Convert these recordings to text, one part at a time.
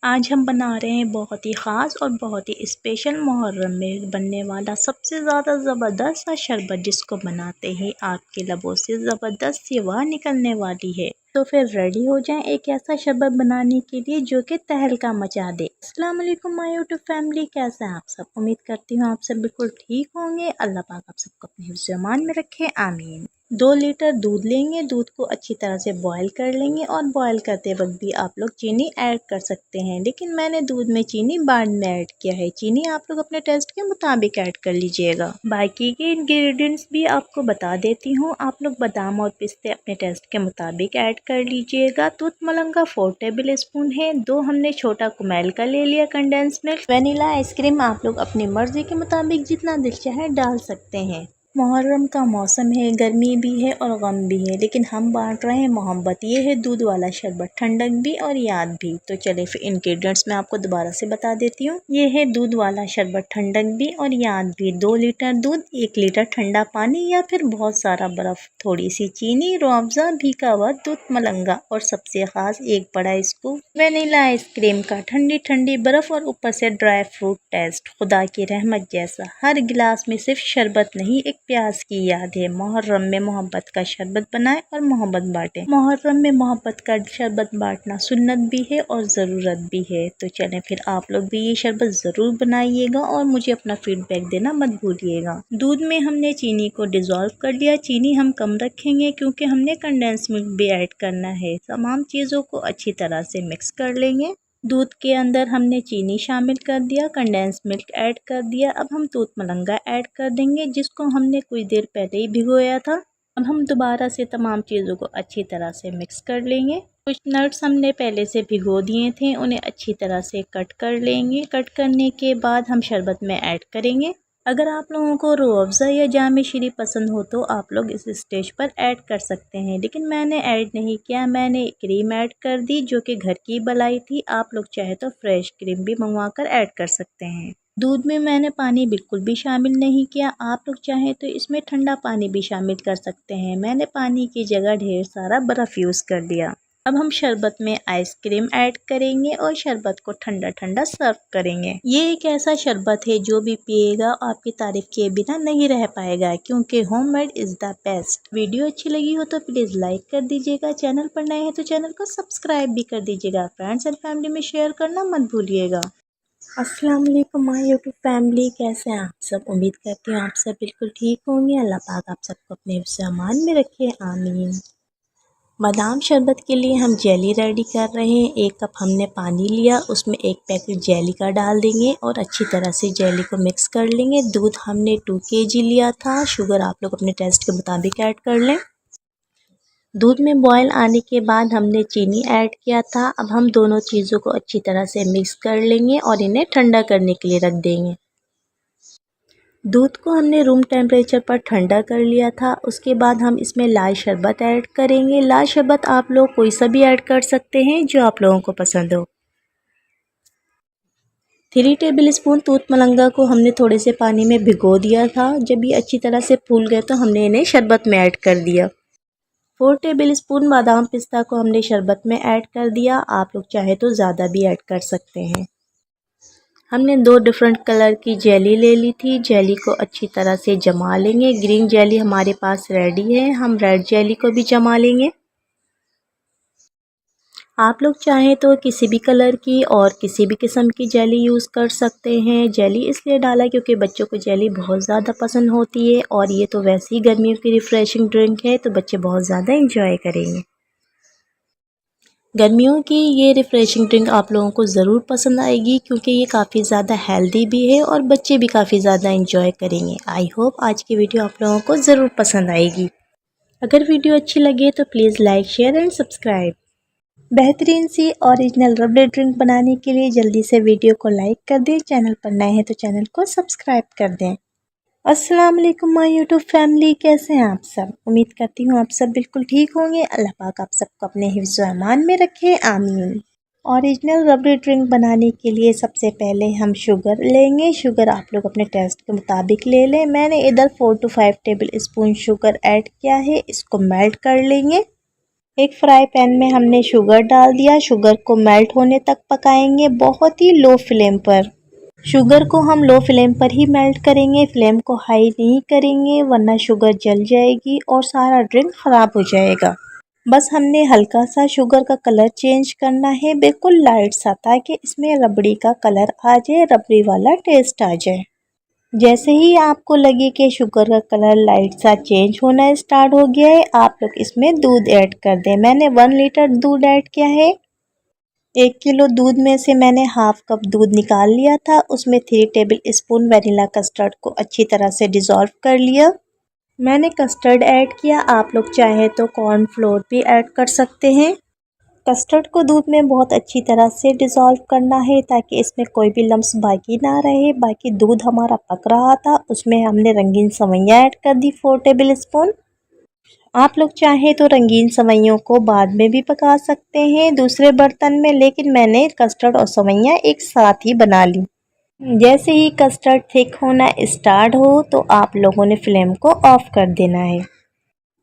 आज हम बना रहे हैं बहुत ही ख़ास और बहुत ही स्पेशल मुहर्रम में बनने वाला सबसे ज़्यादा ज़बरदस्त सा शरबत, जिसको बनाते ही आपके लबों से ज़बरदस्त सी आवाज़ निकलने वाली है। तो फिर रेडी हो जाएं एक ऐसा शरबत बनाने के लिए जो कि तहलका मचा दे। अस्सलाम वालेकुम माय यूट्यूब फैमिली, कैसे हैं आप सब? उम्मीद करती हूँ आप सब बिल्कुल ठीक होंगे। अल्लाह पाक आप सबको अपने हिफ्ज़-ए-अमान में रखे, आमीन। 2 लीटर दूध लेंगे, दूध को अच्छी तरह से बॉयल कर लेंगे और बॉयल करते वक्त भी आप लोग चीनी ऐड कर सकते हैं, लेकिन मैंने दूध में चीनी बाद में ऐड किया है। चीनी आप लोग अपने टेस्ट के मुताबिक ऐड कर लीजिएगा। बाकी के इंग्रेडिएंट्स भी आपको बता देती हूँ, आप लोग बादाम और पिस्ते अपने टेस्ट के मुताबिक ऐड कर लीजिएगा। दूध मलंगा 4 टेबल स्पून है। 2 हमने छोटा कुमेल का ले लिया कंडेंस मिल्क। वनीला आइसक्रीम आप लोग अपनी मर्जी के मुताबिक जितना दिल चाहे डाल सकते हैं। मुहर्रम का मौसम है, गर्मी भी है और गम भी है, लेकिन हम बांट रहे हैं मोहब्बत। ये है दूध वाला शरबत, ठंडक भी और याद भी। तो चले फिर इंग्रेडिएंट्स मैं आपको दोबारा से बता देती हूँ। ये है दूध वाला शरबत, ठंडक भी और याद भी। 2 लीटर दूध, 1 लीटर ठंडा पानी या फिर बहुत सारा बर्फ, थोड़ी सी चीनी, रूअफ़ज़ा, भीगा हुआ दूध मलंगा और सबसे खास एक बड़ा स्कूप वनीला आइसक्रीम का, ठंडी ठंडी बर्फ और ऊपर से ड्राई फ्रूट टेस्ट। खुदा की रहमत जैसा। हर गिलास में सिर्फ शरबत नहीं, एक प्यास की याद है। मुहर्रम में मोहब्बत का शरबत बनाएं और मोहब्बत बांटें। मुहर्रम में मोहब्बत का शरबत बांटना सुन्नत भी है और ज़रूरत भी है। तो चलें फिर आप लोग भी ये शरबत ज़रूर बनाइएगा और मुझे अपना फीडबैक देना मत भूलिएगा। दूध में हमने चीनी को डिज़ोल्व कर लिया। चीनी हम कम रखेंगे क्योंकि हमने कंडेंस मिल्क भी ऐड करना है। तमाम चीज़ों को अच्छी तरह से मिक्स कर लेंगे। दूध के अंदर हमने चीनी शामिल कर दिया, कंडेंस मिल्क ऐड कर दिया। अब हम दूध मलंगा ऐड कर देंगे, जिसको हमने कुछ देर पहले ही भिगोया था। अब हम दोबारा से तमाम चीज़ों को अच्छी तरह से मिक्स कर लेंगे। कुछ नट्स हमने पहले से भिगो दिए थे, उन्हें अच्छी तरह से कट कर लेंगे। कट करने के बाद हम शरबत में ऐड करेंगे। अगर आप लोगों को रूअफ़ज़ा या जाम शीरी पसंद हो तो आप लोग इस स्टेज पर ऐड कर सकते हैं, लेकिन मैंने ऐड नहीं किया। मैंने क्रीम ऐड कर दी जो कि घर की बनाई थी। आप लोग चाहे तो फ्रेश क्रीम भी मंगवा कर ऐड कर सकते हैं। दूध में मैंने पानी बिल्कुल भी शामिल नहीं किया। आप लोग चाहें तो इसमें ठंडा पानी भी शामिल कर सकते हैं। मैंने पानी की जगह ढेर सारा बर्फ़ यूज़ कर दिया। अब हम शरबत में आइसक्रीम ऐड करेंगे और शरबत को ठंडा ठंडा सर्व करेंगे। ये एक ऐसा शरबत है जो भी पिएगा आपकी तारीफ किए बिना नहीं रह पाएगा, क्योंकि homemade is the best. Video अच्छी लगी हो तो प्लीज़ लाइक कर दीजिएगा। चैनल पर नए हैं तो चैनल को सब्सक्राइब भी कर दीजिएगा। फ्रेंड्स एंड फैमिली में शेयर करना मत भूलिएगा। अस्सलाम वालेकुम माय यूट्यूब फैमिली, कैसे हैं आप सब? उम्मीद करती हूँ आप सब बिल्कुल ठीक होंगे। अल्लाह पाक आप सबको अपने हिफ्ज़-ए-अमान में रखे, आमीन। बादाम शरबत के लिए हम जेली रेडी कर रहे हैं। 1 कप हमने पानी लिया, उसमें 1 पैकेट जेली का डाल देंगे और अच्छी तरह से जेली को मिक्स कर लेंगे। दूध हमने 2 kg लिया था। शुगर आप लोग अपने टेस्ट के मुताबिक ऐड कर लें। दूध में बॉयल आने के बाद हमने चीनी ऐड किया था। अब हम दोनों चीज़ों को अच्छी तरह से मिक्स कर लेंगे और इन्हें ठंडा करने के लिए रख देंगे। दूध को हमने रूम टेम्परेचर पर ठंडा कर लिया था। उसके बाद हम इसमें लाल शरबत ऐड करेंगे। लाल शरबत आप लोग कोई सा भी ऐड कर सकते हैं जो आप लोगों को पसंद हो। 3 टेबल स्पून दूध मलंगा को हमने थोड़े से पानी में भिगो दिया था। जब ये अच्छी तरह से फूल गए तो हमने इन्हें शरबत में ऐड कर दिया। 4 टेबल स्पून बादाम पिस्ता को हमने शरबत में ऐड कर दिया। आप लोग चाहे तो ज़्यादा भी ऐड कर सकते हैं। हमने 2 डिफरेंट कलर की जेली ले ली थी। जेली को अच्छी तरह से जमा लेंगे। ग्रीन जेली हमारे पास रेडी है, हम रेड जेली को भी जमा लेंगे। आप लोग चाहें तो किसी भी कलर की और किसी भी किस्म की जेली यूज़ कर सकते हैं। जेली इसलिए डाला क्योंकि बच्चों को जेली बहुत ज़्यादा पसंद होती है और ये तो वैसे ही गर्मियों की रिफ़्रेशिंग ड्रिंक है, तो बच्चे बहुत ज़्यादा इंजॉय करेंगे। गर्मियों की ये रिफ़्रेशिंग ड्रिंक आप लोगों को ज़रूर पसंद आएगी, क्योंकि ये काफ़ी ज़्यादा हेल्दी भी है और बच्चे भी काफ़ी ज़्यादा इंजॉय करेंगे। आई होप आज की वीडियो आप लोगों को ज़रूर पसंद आएगी। अगर वीडियो अच्छी लगे तो please like, share and subscribe. बेहतरीन सी ओरिजिनल रबड़ी ड्रिंक बनाने के लिए जल्दी से वीडियो को लाइक कर दें। चैनल पर नए हैं तो चैनल को सब्सक्राइब कर दें। अस्सलाम वालेकुम माय यूट्यूब फैमिली, कैसे हैं आप सब? उम्मीद करती हूँ आप सब बिल्कुल ठीक होंगे। अल्लाह पाक आप सबको अपने हिफ्ज़-ए-अमान में रखे, आमीन। ओरिजिनल रबड़ी ड्रिंक बनाने के लिए सबसे पहले हम शुगर लेंगे। शुगर आप लोग अपने टेस्ट के मुताबिक ले लें। मैंने इधर 4 to 5 table spoon sugar add किया है। इसको मेल्ट कर लेंगे। एक फ्राई पैन में हमने शुगर डाल दिया। शुगर को मेल्ट होने तक पकाएंगे बहुत ही लो फ्लेम पर। शुगर को हम लो फ्लेम पर ही मेल्ट करेंगे, फ्लेम को हाई नहीं करेंगे वरना शुगर जल जाएगी और सारा ड्रिंक ख़राब हो जाएगा। बस हमने हल्का सा शुगर का कलर चेंज करना है, बिल्कुल लाइट सा, ताकि इसमें रबड़ी का कलर आ जाए, रबड़ी वाला टेस्ट आ जाए। जैसे ही आपको लगे कि शुगर का कलर लाइट सा चेंज होना स्टार्ट हो गया है, आप लोग इसमें दूध ऐड कर दें। मैंने 1 लीटर दूध ऐड किया है। 1 किलो दूध में से मैंने हाफ कप दूध निकाल लिया था। उसमें 3 टेबल स्पून वनीला कस्टर्ड को अच्छी तरह से डिज़ोल्व कर लिया। मैंने कस्टर्ड ऐड किया, आप लोग चाहे तो कॉर्नफ्लोर भी ऐड कर सकते हैं। कस्टर्ड को दूध में बहुत अच्छी तरह से डिज़ोल्व करना है ताकि इसमें कोई भी लम्स बाकी ना रहे। बाकी दूध हमारा पक रहा था, उसमें हमने रंगीन सेवइयाँ ऐड कर दी 4 टेबल स्पून। आप लोग चाहें तो रंगीन सेवइयों को बाद में भी पका सकते हैं दूसरे बर्तन में, लेकिन मैंने कस्टर्ड और सेवइयाँ एक साथ ही बना ली। जैसे ही कस्टर्ड थिक होना स्टार्ट हो तो आप लोगों ने फ्लेम को ऑफ़ कर देना है।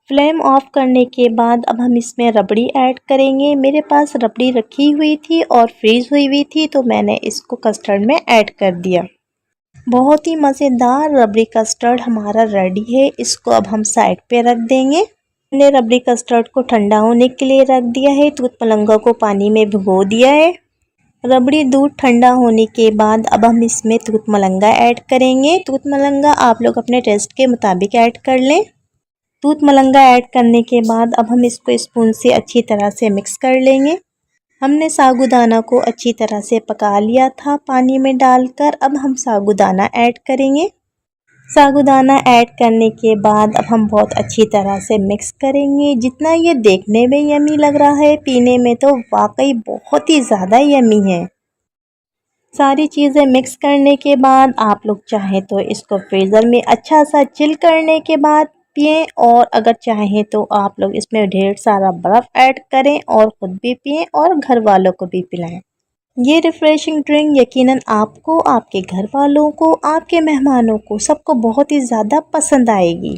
फ्लेम ऑफ करने के बाद अब हम इसमें रबड़ी ऐड करेंगे। मेरे पास रबड़ी रखी हुई थी और फ्रीज़ हुई थी तो मैंने इसको कस्टर्ड में ऐड कर दिया। बहुत ही मज़ेदार रबड़ी कस्टर्ड हमारा रेडी है। इसको अब हम साइड पे रख देंगे। मैंने रबड़ी कस्टर्ड को ठंडा होने के लिए रख दिया है। दूध मलंगा को पानी में भिगो दिया है। रबड़ी दूध ठंडा होने के बाद अब हम इसमें दूध मलंगा ऐड करेंगे। दूध मलंगा आप लोग अपने टेस्ट के मुताबिक ऐड कर लें। दूध मलंगा ऐड करने के बाद अब हम इसको स्पून से अच्छी तरह से मिक्स कर लेंगे। हमने साबूदाना को अच्छी तरह से पका लिया था पानी में डालकर। अब हम साबूदाना ऐड करेंगे। साबूदाना ऐड करने के बाद अब हम बहुत अच्छी तरह से मिक्स करेंगे। जितना ये देखने में यमी लग रहा है, पीने में तो वाकई बहुत ही ज़्यादा यमी है। सारी चीज़ें मिक्स करने के बाद आप लोग चाहें तो इसको फ्रीज़र में अच्छा सा चिल करने के बाद पिएं, और अगर चाहें तो आप लोग इसमें ढेर सारा बर्फ़ ऐड करें और ख़ुद भी पिएं और घर वालों को भी पिलाएं। ये रिफ़्रेशिंग ड्रिंक यकीनन आपको, आपके घर वालों को, आपके मेहमानों को, सबको बहुत ही ज़्यादा पसंद आएगी।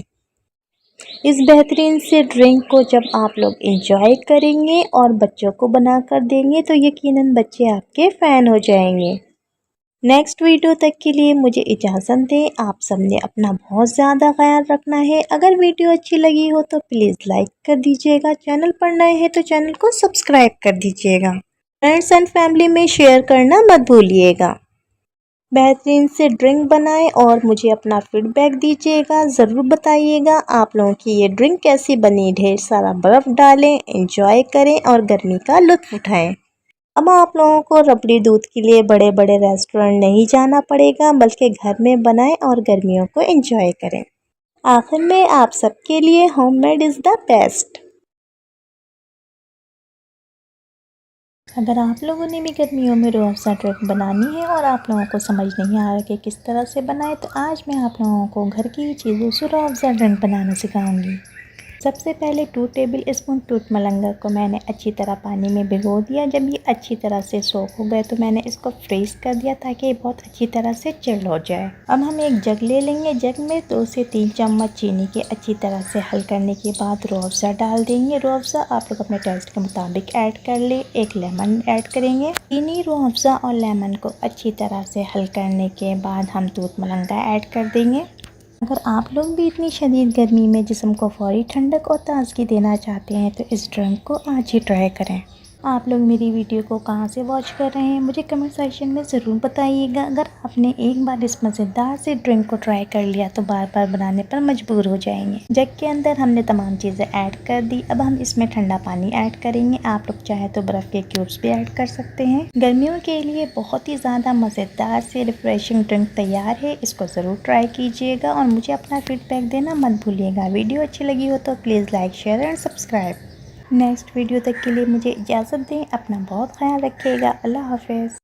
इस बेहतरीन से ड्रिंक को जब आप लोग इंजॉय करेंगे और बच्चों को बना कर देंगे तो यकीनन बच्चे आपके फ़ैन हो जाएंगे। नेक्स्ट वीडियो तक के लिए मुझे इजाज़त दें। आप सब ने अपना बहुत ज़्यादा ख्याल रखना है। अगर वीडियो अच्छी लगी हो तो प्लीज़ लाइक कर दीजिएगा। चैनल पर नए हैं तो चैनल को सब्सक्राइब कर दीजिएगा। फ्रेंड्स एंड फैमिली में शेयर करना मत भूलिएगा। बेहतरीन से ड्रिंक बनाएं और मुझे अपना फीडबैक दीजिएगा। ज़रूर बताइएगा आप लोगों की ये ड्रिंक कैसी बनी। ढेर सारा बर्फ़ डालें, एंजॉय करें और गर्मी का लुत्फ़ उठाएं। अब आप लोगों को रबड़ी दूध के लिए बड़े बड़े रेस्टोरेंट नहीं जाना पड़ेगा, बल्कि घर में बनाएं और गर्मियों को एंजॉय करें। आखिर में आप सबके लिए होममेड इज़ द बेस्ट। अगर आप लोगों ने भी गर्मियों में रूह अफ़ज़ा ड्रिंक बनानी है और आप लोगों को समझ नहीं आ रहा कि किस तरह से बनाएं, तो आज मैं आप लोगों को घर की चीज़ों से रूह अफ़ज़ा ड्रिंक बनाना सिखाऊंगी। सबसे पहले 2 टेबल स्पून दूध मलंगा को मैंने अच्छी तरह पानी में भिगो दिया। जब ये अच्छी तरह से सोख हो गए तो मैंने इसको फ्रीज़ कर दिया ताकि ये बहुत अच्छी तरह से चिल्ड हो जाए। अब हम एक जग ले लेंगे। जग में 2 से 3 चम्मच चीनी के अच्छी तरह से हल करने के बाद रूह अफ़ज़ा डाल देंगे। रूह अफ़ज़ा आप लोग अपने टेस्ट के मुताबिक ऐड कर ले। एक लेमन ऐड करेंगे। चीनी, रूह अफ़ज़ा और लेमन को अच्छी तरह से हल करने के बाद हम दूध मलंगा ऐड कर देंगे। अगर आप लोग भी इतनी शदीद गर्मी में जिस्म को फौरी ठंडक और ताज़गी देना चाहते हैं तो इस ड्रिंक को आज ही ट्राई करें। आप लोग मेरी वीडियो को कहाँ से वॉच कर रहे हैं मुझे कमेंट सेक्शन में ज़रूर बताइएगा। अगर आपने एक बार इस मज़ेदार से ड्रिंक को ट्राई कर लिया तो बार बार बनाने पर मजबूर हो जाएंगे। जग के अंदर हमने तमाम चीज़ें ऐड कर दी। अब हम इसमें ठंडा पानी ऐड करेंगे। आप लोग चाहे तो बर्फ़ के क्यूब्स भी ऐड कर सकते हैं। गर्मियों के लिए बहुत ही ज़्यादा मज़ेदार से रिफ़्रेशिंग ड्रिंक तैयार है। इसको ज़रूर ट्राई कीजिएगा और मुझे अपना फीडबैक देना मत भूलिएगा। वीडियो अच्छी लगी हो तो please like, share and subscribe. Next video तक के लिए मुझे इजाज़त दें। अपना बहुत ख्याल रखिएगा। अल्लाह हाफ़िज़।